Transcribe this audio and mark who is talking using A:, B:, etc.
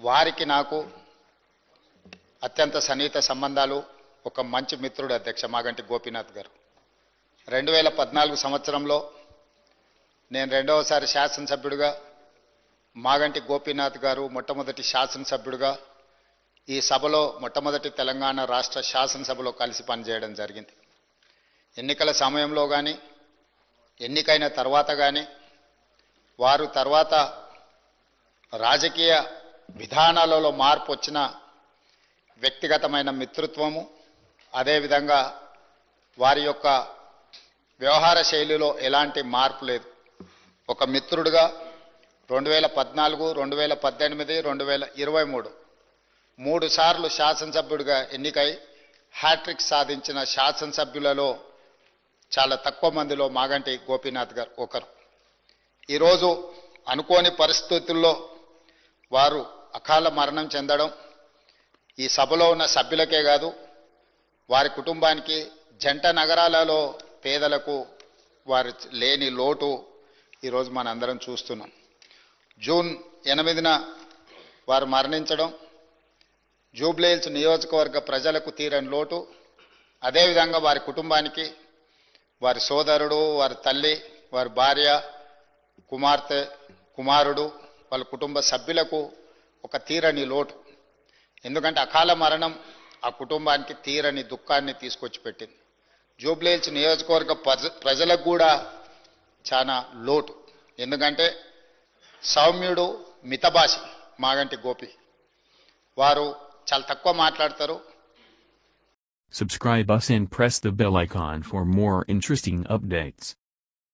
A: వారికి నాకు అత్యంత సన్నిహిత సంబంధాలు. ఒక మంచి మిత్రుడు అధ్యక్ష మాగంటి గోపీనాథ్ గారు. 2014 సంవత్సరంలో నేను రెండవసారి శాసనసభ్యుడిగా, మాగంటి గోపీనాథ్ గారు మొట్టమొదటి శాసనసభ్యుడిగా ఈ సభలో మొట్టమొదటి తెలంగాణ రాష్ట్ర శాసనసభలో కలిసి పనిచేయడం జరిగింది. ఎన్నికల సమయంలో కానీ ఎన్నికైన తర్వాత కానీ వారు తర్వాత రాజకీయ విధానాలలో మార్పు వచ్చిన వ్యక్తిగతమైన మిత్రత్వము, అదేవిధంగా వారి యొక్క వ్యవహార శైలిలో ఎలాంటి మార్పు లేదు. ఒక మిత్రుడిగా 2014, 2018, 2023 3 సార్లు శాసనసభ్యుడిగా ఎన్నికై హ్యాట్రిక్ సాధించిన శాసనసభ్యులలో చాలా తక్కువ మందిలో మాగంటి గోపీనాథ్ గారు ఒకరు. ఈరోజు అనుకోని పరిస్థితుల్లో వారు అకాల మరణం చెందడం ఈ సభలో ఉన్న సభ్యులకే కాదు, వారి కుటుంబానికి, జంట నగరాలలో పేదలకు వారి లేని లోటు ఈరోజు మనందరం చూస్తున్నాం. జూన్ 8న వారు మరణించడం జూబ్లీహిల్స్ నియోజకవర్గ ప్రజలకు తీరని లోటు. అదేవిధంగా వారి కుటుంబానికి, వారి సోదరుడు, వారి తల్లి, వారి భార్య, కుమార్తె, కుమారుడు, వాళ్ళ కుటుంబ సభ్యులకు ఒక తీరని లోటు. ఎందుకంటే అకాల మరణం ఆ కుటుంబానికి తీరని దుఃఖాన్ని తీసుకొచ్చి పెట్టింది. జూబ్లీహిల్స్ నియోజకవర్గ ప్రజలకు కూడా చాలా లోటు. ఎందుకంటే సౌమ్యుడు, మితభాషి మాగంటి గోపి. వారు చాలా తక్కువ మాట్లాడతారు.
B: Subscribe us and press the bell icon for more interesting updates.